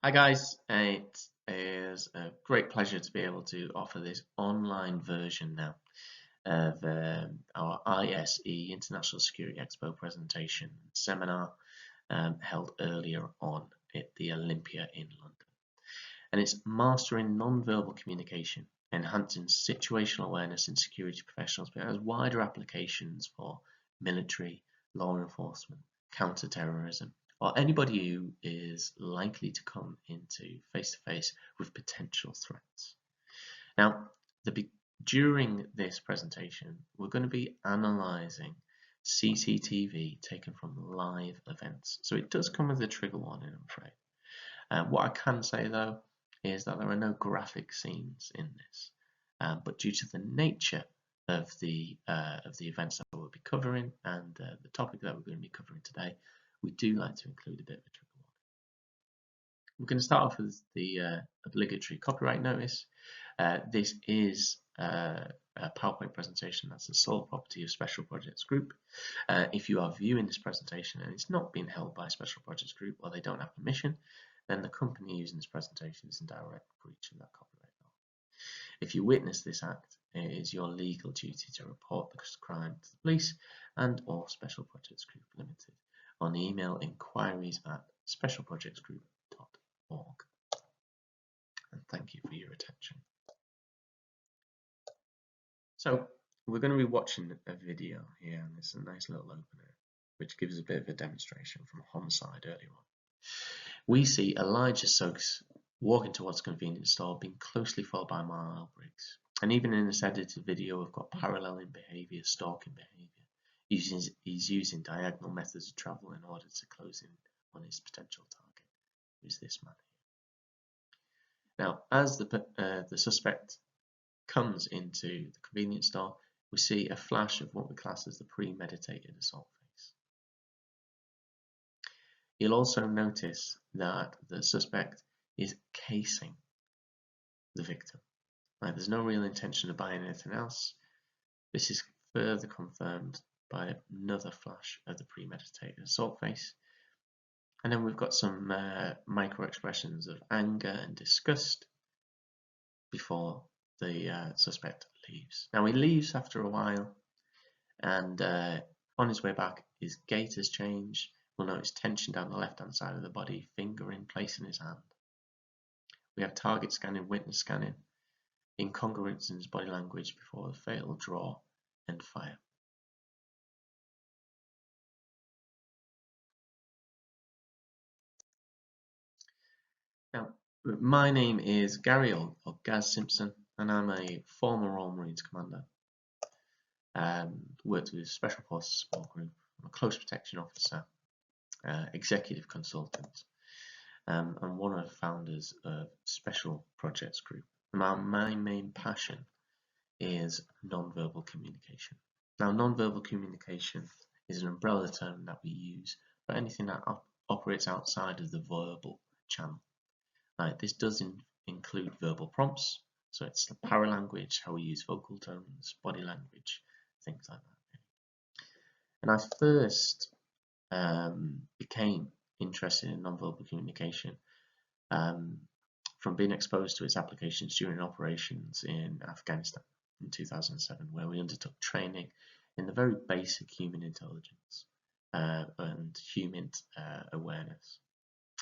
Hi guys, it is a great pleasure to be able to offer this online version now of our ISE International Security Expo presentation seminar held earlier on at the Olympia in London. And it's Mastering Nonverbal Communication, Enhancing Situational Awareness in Security Professionals, but it has wider applications for military, law enforcement, counter-terrorism, or anybody who is likely to come into face-to-face with potential threats. Now, during this presentation, we're going to be analysing CCTV taken from live events. So it does come with a trigger warning, I'm afraid. What I can say though is that there are no graphic scenes in this, but due to the nature of the events that we'll be covering and the topic that we're going to be covering today, we do like to include a bit of a trigger warning. We're going to start off with the obligatory copyright notice. This is a PowerPoint presentation that's the sole property of Special Projects Group. If you are viewing this presentation and it's not being held by Special Projects Group or they don't have permission, then the company using this presentation is in direct breach of that copyright law. If you witness this act, it is your legal duty to report the crime to the police and or Special Projects Group Limited on email inquiries@specialprojectsgroup.org. And thank you for your attention. So we're going to be watching a video here, and it's a nice little opener which gives a bit of a demonstration from homicide earlier on. We see Elijah Suggs walking towards a convenience store, being closely followed by Marl Briggs. And even in this edited video, we've got paralleling behaviour, stalking behaviour. He's using diagonal methods of travel in order to close in on his potential target, who's this man here. Now, as the suspect comes into the convenience store, we see a flash of what we class as the premeditated assault phase. You'll also notice that the suspect is casing the victim. Right, there's no real intention of buying anything else. This is further confirmed by another flash of the premeditated assault face. And then we've got some micro expressions of anger and disgust before the suspect leaves. Now he leaves after a while, and on his way back his gait has changed. We'll notice tension down the left hand side of the body, finger in place in his hand. We have target scanning, witness scanning, incongruence in his body language before the fatal draw and fire. Now, my name is Gary or Gaz Simpson, and I'm a former Royal Marines commander. Worked with Special Forces Support Group. I'm a close protection officer, executive consultant, and one of the founders of Special Projects Group. My main passion is non-verbal communication. Now, non-verbal communication is an umbrella term that we use for anything that operates outside of the verbal channel. This does include verbal prompts, so it's the paralanguage, how we use vocal tones, body language, things like that. And I first became interested in non-verbal communication from being exposed to its applications during operations in Afghanistan in 2007, where we undertook training in the very basic human intelligence and human awareness.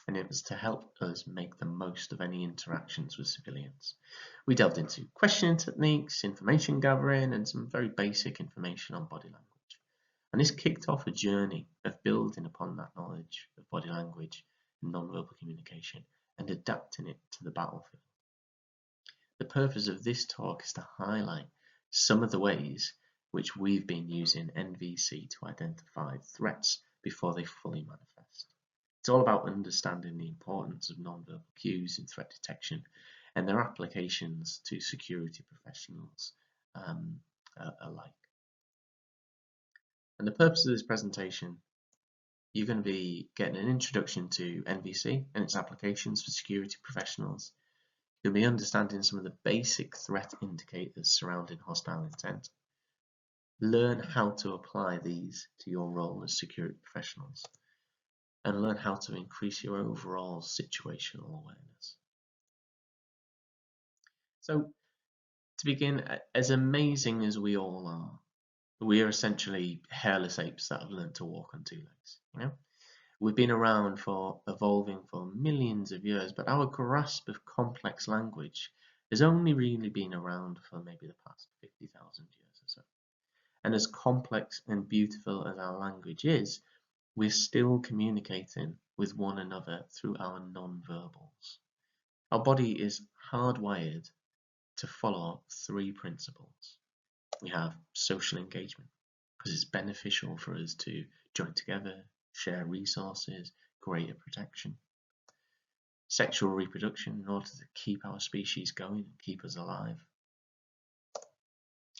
And it was to help us make the most of any interactions with civilians. We delved into questioning techniques, information gathering, and some very basic information on body language. And this kicked off a journey of building upon that knowledge of body language and non-verbal communication and adapting it to the battlefield. The purpose of this talk is to highlight some of the ways which we've been using N-VSAT to identify threats before they fully manifest. It's all about understanding the importance of non-verbal cues in threat detection and their applications to security professionals alike. And the purpose of this presentation, you're going to be getting an introduction to N-VSAT and its applications for security professionals. You'll be understanding some of the basic threat indicators surrounding hostile intent. Learn how to apply these to your role as security professionals. and learn how to increase your overall situational awareness. So, to begin, as amazing as we all are, we are essentially hairless apes that have learned to walk on two legs. We've been around for evolving for millions of years, but our grasp of complex language has only really been around for maybe the past 50,000 years or so. And as complex and beautiful as our language is, we're still communicating with one another through our non-verbals. Our body is hardwired to follow three principles. We have social engagement, because it's beneficial for us to join together, share resources, greater protection. Sexual reproduction, in order to keep our species going and keep us alive.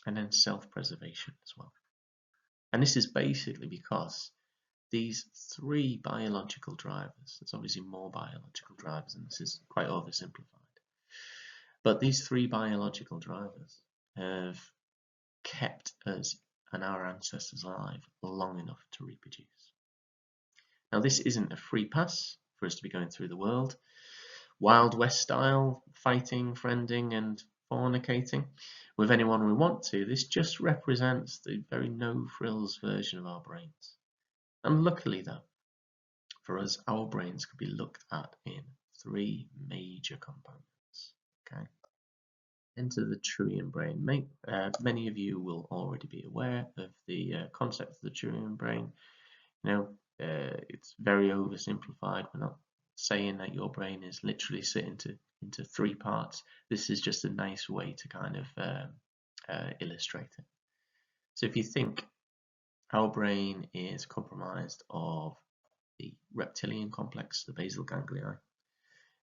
And then self-preservation as well. And this is basically because these three biological drivers, there's obviously more biological drivers, and this is quite oversimplified, but these three biological drivers have kept us and our ancestors alive long enough to reproduce. Now, this isn't a free pass for us to be going through the world, Wild West style, fighting, friending, and fornicating with anyone we want to. This just represents the very no-frills version of our brains. And luckily, though, for us, our brains could be looked at in three major components. Okay. Enter the Trurian brain. Many of you will already be aware of the concept of the Trurian brain. It's very oversimplified. We're not saying that your brain is literally split into three parts. This is just a nice way to kind of illustrate it. So if you think our brain is comprised of the reptilian complex, the basal ganglia.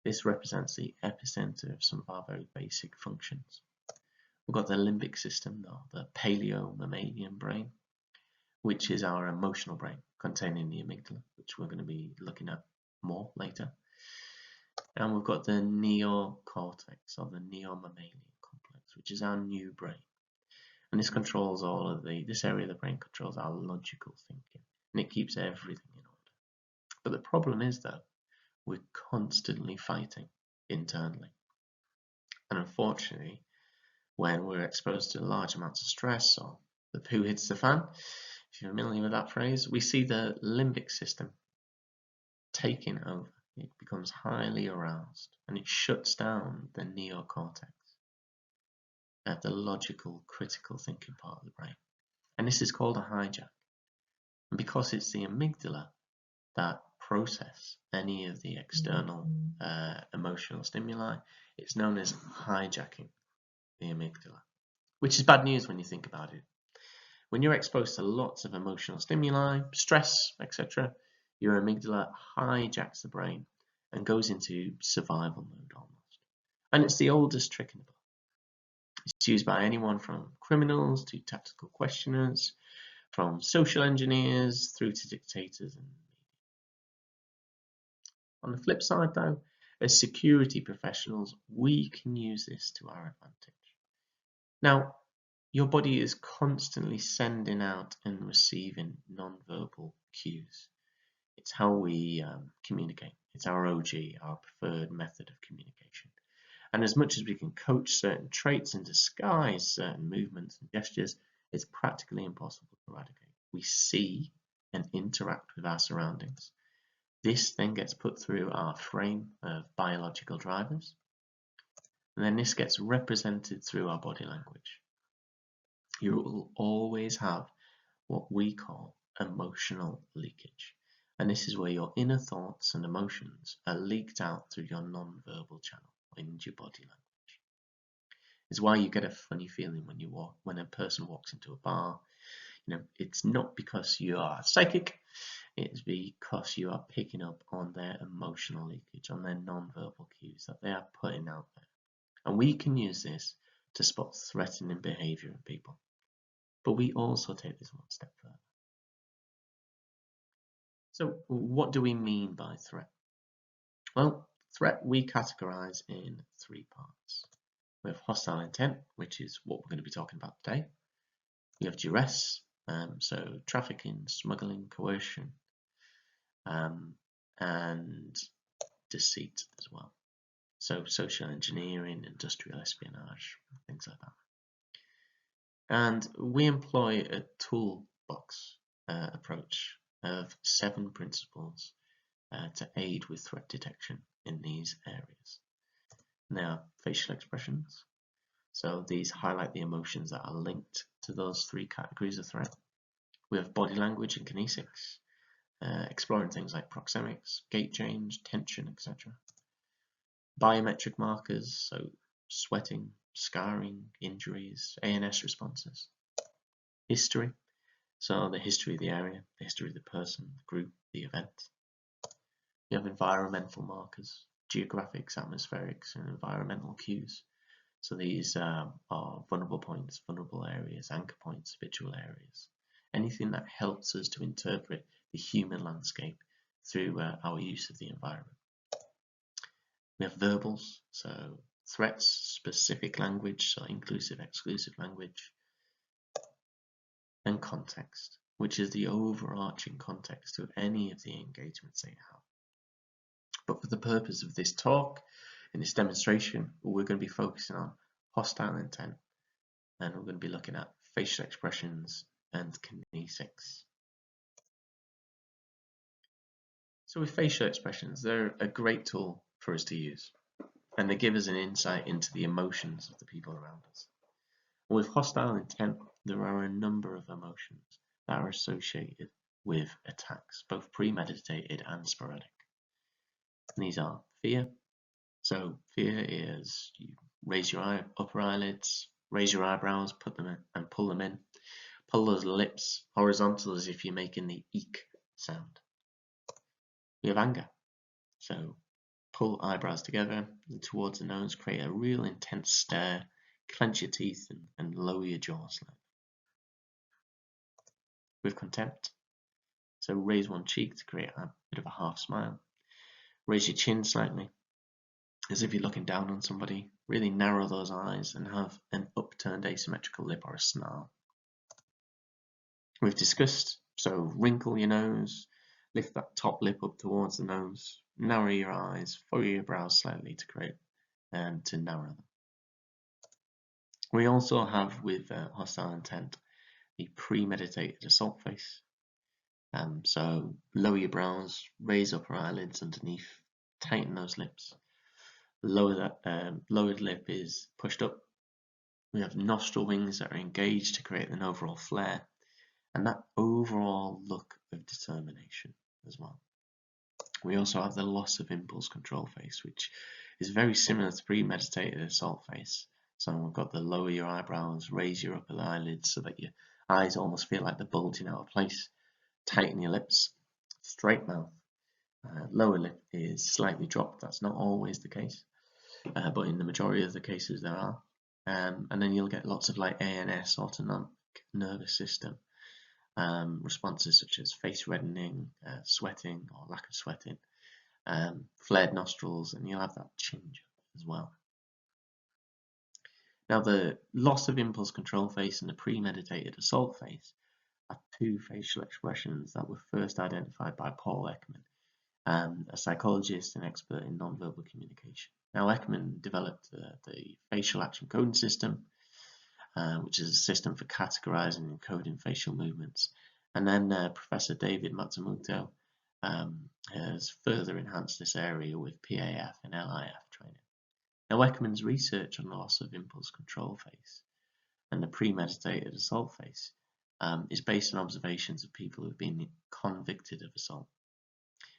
This represents the epicenter of some of our very basic functions. We've got the limbic system, though, the paleo-mammalian brain, which is our emotional brain, containing the amygdala, which we're going to be looking at more later. And we've got the neocortex, or the neomammalian complex, which is our new brain. And this controls this area of the brain controls our logical thinking, and it keeps everything in order. But the problem is, though, we're constantly fighting internally. And unfortunately, when we're exposed to large amounts of stress, or the poo hits the fan, if you're familiar with that phrase, we see the limbic system taking over. It becomes highly aroused, and it shuts down the neocortex, at the logical, critical thinking part of the brain. And this is called a hijack. And because it's the amygdala that process any of the external emotional stimuli, it's known as hijacking the amygdala, which is bad news when you think about it. When you're exposed to lots of emotional stimuli, stress, etc., your amygdala hijacks the brain and goes into survival mode almost. And it's the oldest trick in the book. It's used by anyone from criminals to tactical questioners, from social engineers through to dictators. On the flip side, though, as security professionals, we can use this to our advantage. Now, your body is constantly sending out and receiving non-verbal cues. It's how we communicate. It's our OG, our preferred method of communication. And as much as we can coach certain traits and disguise certain movements and gestures, it's practically impossible to eradicate. We see and interact with our surroundings. This then gets put through our frame of biological drivers, and then this gets represented through our body language. You will always have what we call emotional leakage, and this is where your inner thoughts and emotions are leaked out through your non-verbal channel into your body language. It's why you get a funny feeling when a person walks into a bar. It's not because you are psychic, it's because you are picking up on their emotional leakage, on their non-verbal cues that they are putting out there. And we can use this to spot threatening behavior in people. But we also take this one step further. So what do we mean by threat? Well, threat we categorize in three parts. We have hostile intent, which is what we're going to be talking about today. We have duress, so trafficking, smuggling, coercion. and deceit as well. So social engineering, industrial espionage, things like that. And we employ a toolbox approach of 7 principles to aid with threat detection in these areas. Now, facial expressions. So these highlight the emotions that are linked to those 3 categories of threat. We have body language and kinesics, exploring things like proxemics, gait change, tension, etc. Biometric markers, so sweating, scarring, injuries, ANS responses. History, so the history of the area, the history of the person, the group, the event. We have environmental markers, geographics, atmospherics, and environmental cues. So these are vulnerable points, vulnerable areas, anchor points, habitual areas. Anything that helps us to interpret the human landscape through our use of the environment. We have verbals, so threats, specific language, so inclusive, exclusive language, and context, which is the overarching context of any of the engagements they have. But for the purpose of this talk, in this demonstration, we're going to be focusing on hostile intent, and we're going to be looking at facial expressions and kinesics. So with facial expressions, they're a great tool for us to use, and they give us an insight into the emotions of the people around us. With hostile intent, there are a number of emotions that are associated with attacks, both premeditated and sporadic. And these are fear. So fear is you raise your upper eyelids, raise your eyebrows, put them in and pull them in. Pull those lips horizontal as if you're making the eek sound. We have anger. So pull eyebrows together and towards the nose, create a real intense stare, clench your teeth and lower your jaw slightly. With contempt. So raise one cheek to create a bit of a half smile. Raise your chin slightly, as if you're looking down on somebody. Really narrow those eyes and have an upturned asymmetrical lip or a snarl. We've discussed, so wrinkle your nose, lift that top lip up towards the nose, narrow your eyes, furrow your brows slightly to create and to narrow them. We also have with hostile intent the premeditated assault face. So lower your brows, raise upper eyelids underneath, tighten those lips. Lowered lip is pushed up. We have nostril wings that are engaged to create an overall flare, and that overall look of determination as well. We also have the loss of impulse control face, which is very similar to premeditated assault face. So we've got the lower your eyebrows, raise your upper eyelids so that your eyes almost feel like they're bulging out of place. Tighten your lips, straight mouth. Lower lip is slightly dropped. That's not always the case, but in the majority of the cases there are. And then you'll get lots of like ANS, autonomic nervous system responses such as face reddening, sweating or lack of sweating, flared nostrils, and you'll have that change as well. Now the loss of impulse control face and the premeditated assault face are 2 facial expressions that were first identified by Paul Ekman, a psychologist and expert in nonverbal communication. Now Ekman developed the facial action coding system, which is a system for categorizing and encoding facial movements. And then Professor David Matsumoto has further enhanced this area with PAF and LIF training. Now Ekman's research on the loss of impulse control face and the premeditated assault face is based on observations of people who have been convicted of assault.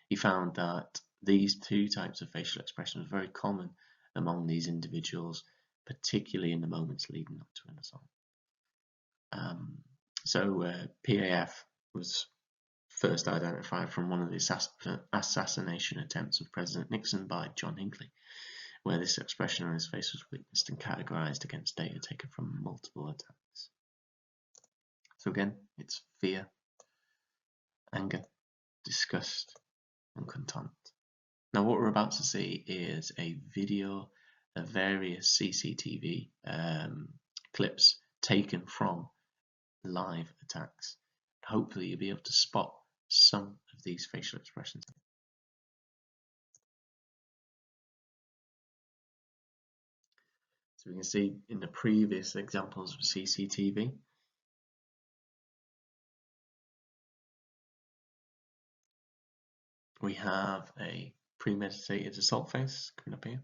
He found that these 2 types of facial expression are very common among these individuals, particularly in the moments leading up to an assault. PAF was first identified from one of the assassination attempts of President Nixon by John Hinckley, where this expression on his face was witnessed and categorized against data taken from multiple attacks. So again, it's fear, anger, disgust, and contempt. Now what we're about to see is a video of various CCTV clips taken from live attacks. Hopefully you'll be able to spot some of these facial expressions. So we can see in the previous examples of CCTV, we have a premeditated assault phase coming up here.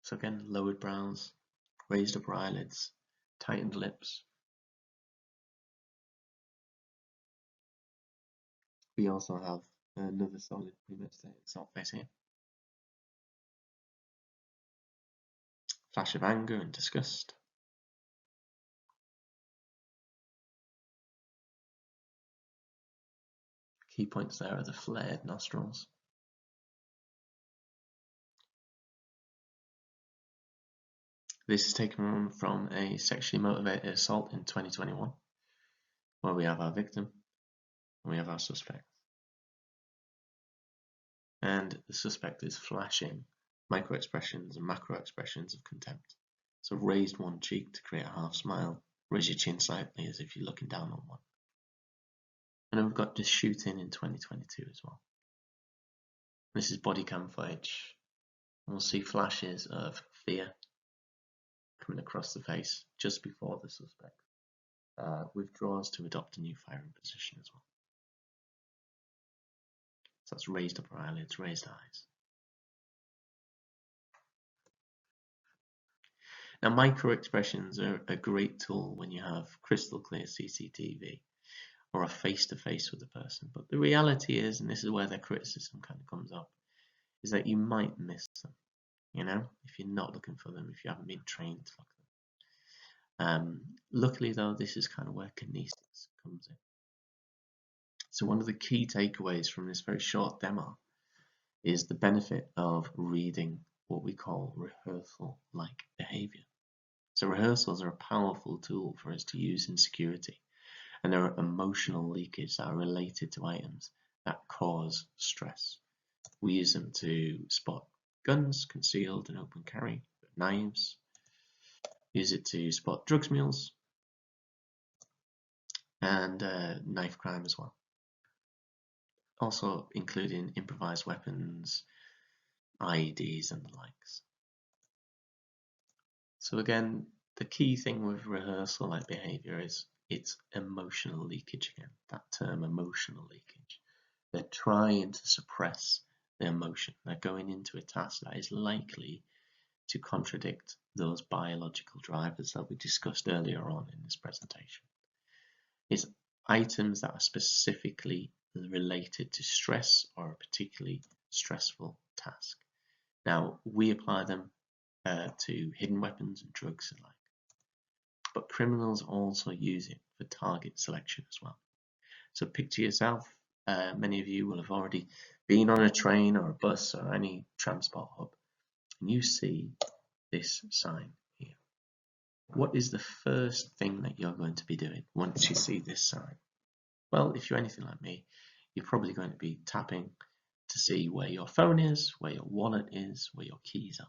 So again, lowered brows, raised upper eyelids, tightened lips. We also have another solid premeditated assault phase here. Flash of anger and disgust. Key points there are the flared nostrils. This is taken from a sexually motivated assault in 2021, where we have our victim and we have our suspect. And the suspect is flashing micro expressions and macro expressions of contempt. So raised one cheek to create a half smile, raise your chin slightly as if you're looking down on one. And then we've got the shooting in 2022 as well. This is body cam footage. We'll see flashes of fear coming across the face just before the suspect withdraws to adopt a new firing position as well. So that's raised upper eyelids, raised eyes. Now, micro expressions are a great tool when you have crystal clear CCTV or a face-to-face with a person. But the reality is, and this is where their criticism kind of comes up, is that you might miss them, you know, if you're not looking for them, if you haven't been trained to look for them. Luckily, though, this is kind of where kinesthetics comes in. So one of the key takeaways from this very short demo is the benefit of reading what we call rehearsal-like behavior. So rehearsals are a powerful tool for us to use in security, and there are emotional leakage that are related to items that cause stress. We use them to spot guns, concealed and open carry, knives, use it to spot drugs mules, and knife crime as well. Also including improvised weapons, IEDs and the likes. So again, the key thing with rehearsal-like behavior is it's emotional leakage again, that term emotional leakage. They're trying to suppress the emotion. They're going into a task that is likely to contradict those biological drivers that we discussed earlier on in this presentation. It's items that are specifically related to stress or a particularly stressful task. Now, we apply them to hidden weapons and drugs and like, but criminals also use it for target selection as well. So picture yourself, many of you will have already been on a train or a bus or any transport hub, and you see this sign here. What is the first thing that you're going to be doing once you see this sign? Well, if you're anything like me, you're probably going to be tapping to see where your phone is, where your wallet is, where your keys are.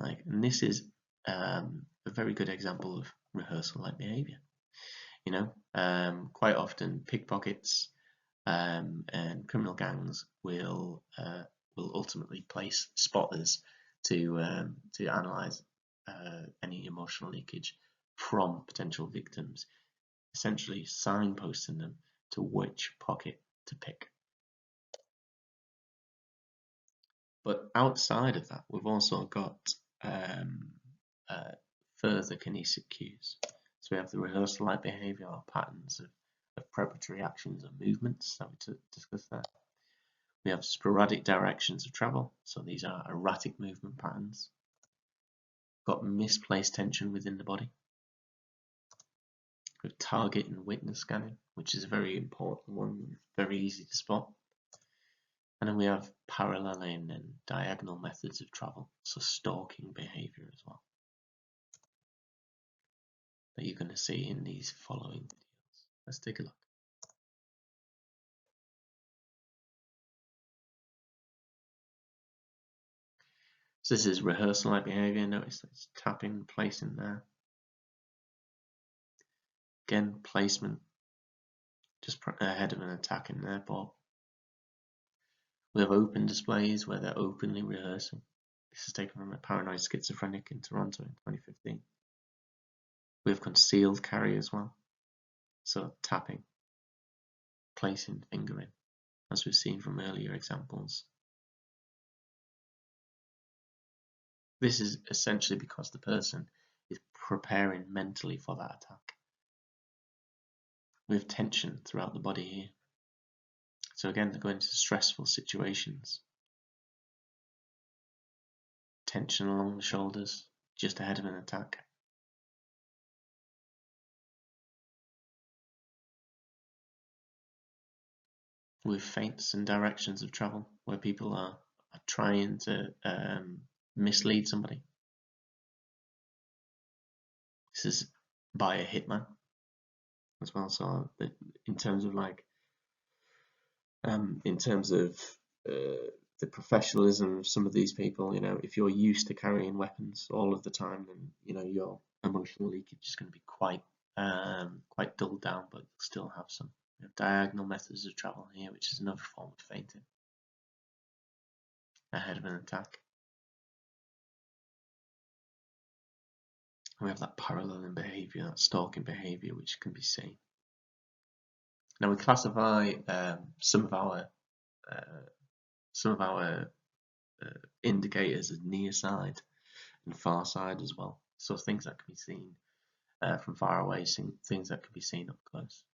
Right? And this is a very good example of rehearsal-like behavior. You know, quite often pickpockets and criminal gangs will ultimately place spotters to analyze any emotional leakage from potential victims, essentially signposting them to which pocket to pick. But outside of that, we've also got further kinesthetic cues. So we have the rehearsal-like behavior or patterns of preparatory actions and movements that we discussed there. We have sporadic directions of travel. So these are erratic movement patterns. We've got misplaced tension within the body. We have target and witness scanning, which is a very important one, very easy to spot. And then we have paralleling and diagonal methods of travel, so stalking behavior as well, that you're going to see in these following videos. Let's take a look. So this is rehearsal-like behavior. Notice that it's tapping, placing there. Again, placement just ahead of an attack in an airport. We have open displays where they're openly rehearsing This is taken from a paranoid schizophrenic in Toronto in 2015. We have concealed carry as well. So tapping, placing, fingering, as we've seen from earlier examples. This is essentially because the person is preparing mentally for that attack. We have tension throughout the body here. So again, they're going into stressful situations. Tension along the shoulders, just ahead of an attack. With feints and directions of travel, where people are trying to mislead somebody. This is by a hitman as well. So in terms of the professionalism of some of these people, if you're used to carrying weapons all of the time, then your emotional leakage is going to be quite dulled down, but still have some. We have diagonal methods of travel here, which is another form of feinting ahead of an attack. We have that paralleling behaviour, that stalking behaviour, which can be seen. Now we classify some of our indicators as near side and far side as well. So things that can be seen from far away, things that can be seen up close.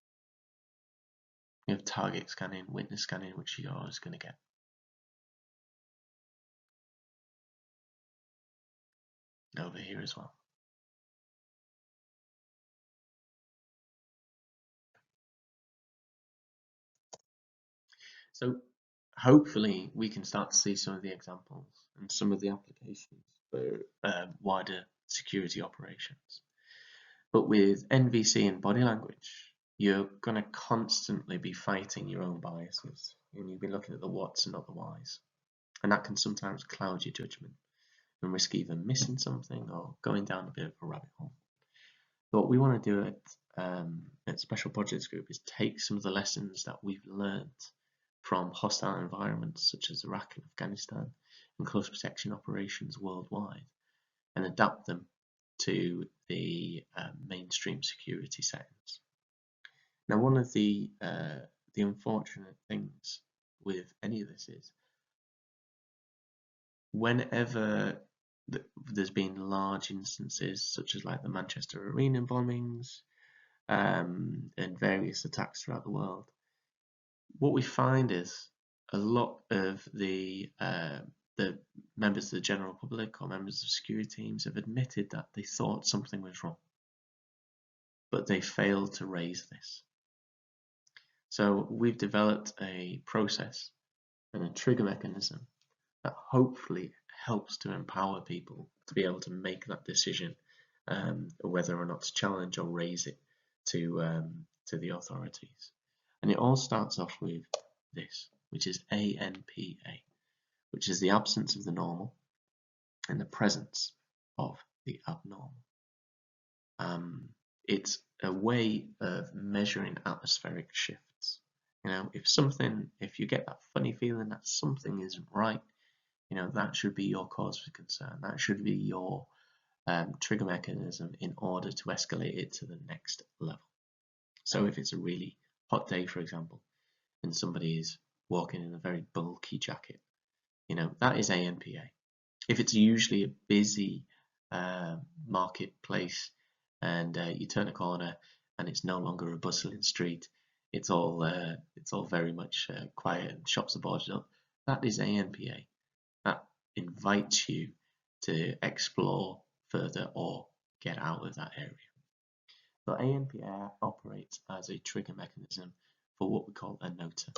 We have target scanning, witness scanning, which you're always going to get. Over here as well. So hopefully we can start to see some of the examples and some of the applications for wider security operations. But with NVC and body language, you're going to constantly be fighting your own biases, and you'll be looking at the whats and not the whys. And that can sometimes cloud your judgment and risk either missing something or going down a bit of a rabbit hole. But what we want to do at Special Projects Group is take some of the lessons that we've learned from hostile environments such as Iraq and Afghanistan and close protection operations worldwide and adapt them to the mainstream security settings. Now, one of the unfortunate things with any of this is whenever there's been large instances such as like the Manchester Arena bombings and various attacks throughout the world, what we find is a lot of the members of the general public or members of security teams have admitted that they thought something was wrong, but they failed to raise this. So we've developed a process and a trigger mechanism that hopefully helps to empower people to be able to make that decision whether or not to challenge or raise it to the authorities. And it all starts off with this, which is ANPA, which is the absence of the normal and the presence of the abnormal. It's a way of measuring atmospheric shifts. If you get that funny feeling that something isn't right, that should be your cause for concern. That should be your trigger mechanism in order to escalate it to the next level. So if it's a really hot day, for example, and somebody is walking in a very bulky jacket, that is ANPA. If it's usually a busy marketplace and you turn a corner and it's no longer a bustling street, it's all very much quiet and shops are boarded up, that is ANPA. That invites you to explore further or get out of that area. So ANPA operates as a trigger mechanism for what we call a noter,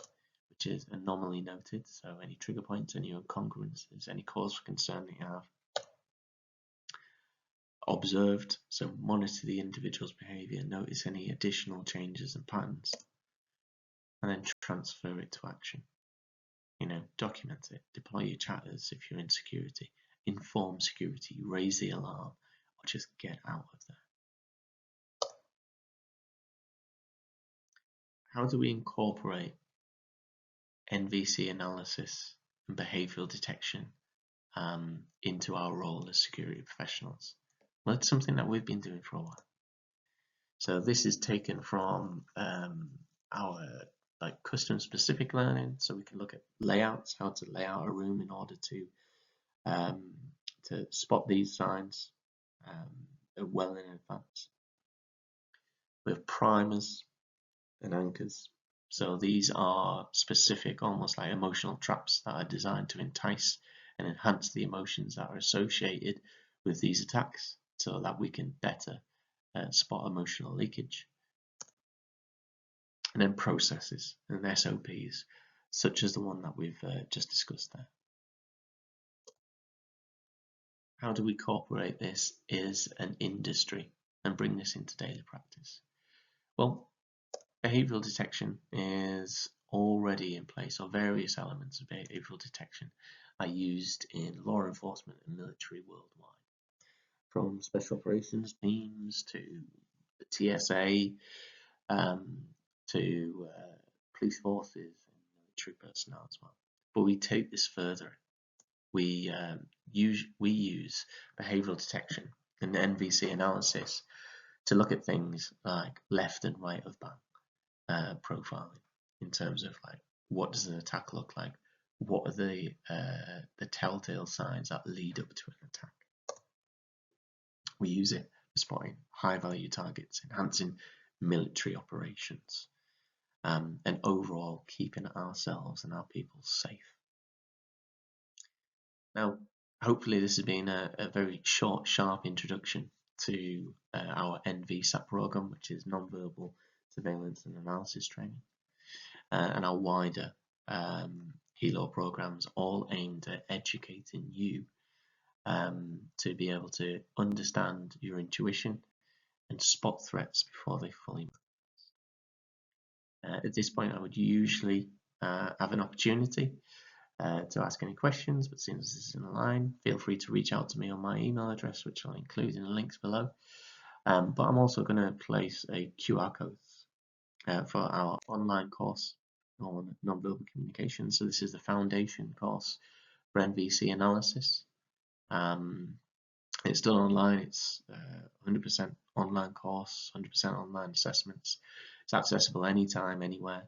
which is anomaly noted, so any trigger points, any incongruences, any cause for concern that you have. Observed, so monitor the individual's behavior, notice any additional changes and patterns, and then transfer it to action. Document it, deploy your chatters if you're in security, inform security, raise the alarm, or just get out of there. How do we incorporate NVC analysis and behavioral detection into our role as security professionals? Well, it's something that we've been doing for a while. So this is taken from our custom specific learning, so we can look at layouts, how to lay out a room in order to spot these signs well in advance. We have primers and anchors. So these are specific, almost like emotional traps that are designed to entice and enhance the emotions that are associated with these attacks, so that we can better spot emotional leakage. And then processes and SOPs, such as the one that we've just discussed there. How do we incorporate this as an industry and bring this into daily practice? Well, behavioural detection is already in place, or various elements of behavioural detection are used in law enforcement and military worldwide. From special operations teams to the TSA, to police forces and military personnel as well. But we take this further. We use behavioural detection and NVC analysis to look at things like left and right of bank profiling, in terms of like, what does an attack look like? What are the telltale signs that lead up to an attack? We use it for spotting high value targets, enhancing military operations, and overall keeping ourselves and our people safe. Now, hopefully this has been a very short, sharp introduction to our N-VSAT programme, which is Nonverbal Surveillance and Analysis Training, and our wider HELO programmes, all aimed at educating you to be able to understand your intuition and spot threats before they fully manifest. At this point, I would usually have an opportunity to ask any questions, but since this is in the line, feel free to reach out to me on my email address, which I'll include in the links below. But I'm also going to place a QR code for our online course on nonverbal communication. So this is the foundation course for NVC analysis. It's still online. It's 100% online course, 100% online assessments. It's accessible anytime, anywhere.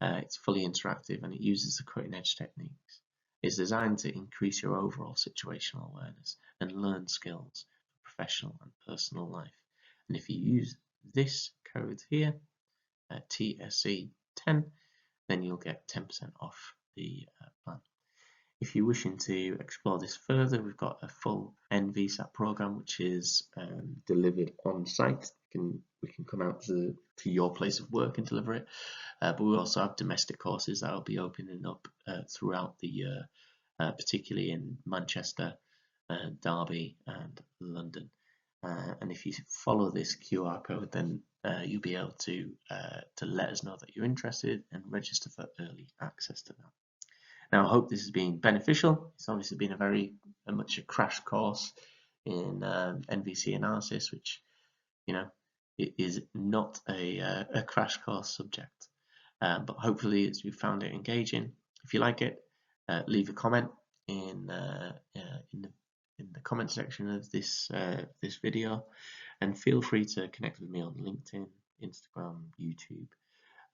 It's fully interactive and it uses the cutting edge techniques. It's designed to increase your overall situational awareness and learn skills for professional and personal life. And if you use this code here, TSE10, then you'll get 10% off the plan. If you're wishing to explore this further, we've got a full N-VSAT programme which is delivered on site. We can come out to your place of work and deliver it, but we also have domestic courses that will be opening up throughout the year, particularly in Manchester, Derby and London. And if you follow this QR code, then you'll be able to let us know that you're interested and register for early access to that. Now, I hope this has been beneficial. It's obviously been a much a crash course in NVC analysis, which, you know, it is not a crash course subject. But hopefully you found it engaging. If you like it, leave a comment in the comment section of this video, and feel free to connect with me on LinkedIn, Instagram, YouTube,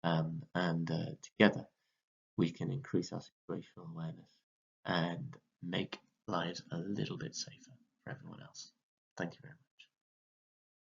and together we can increase our situational awareness and make lives a little bit safer for everyone else.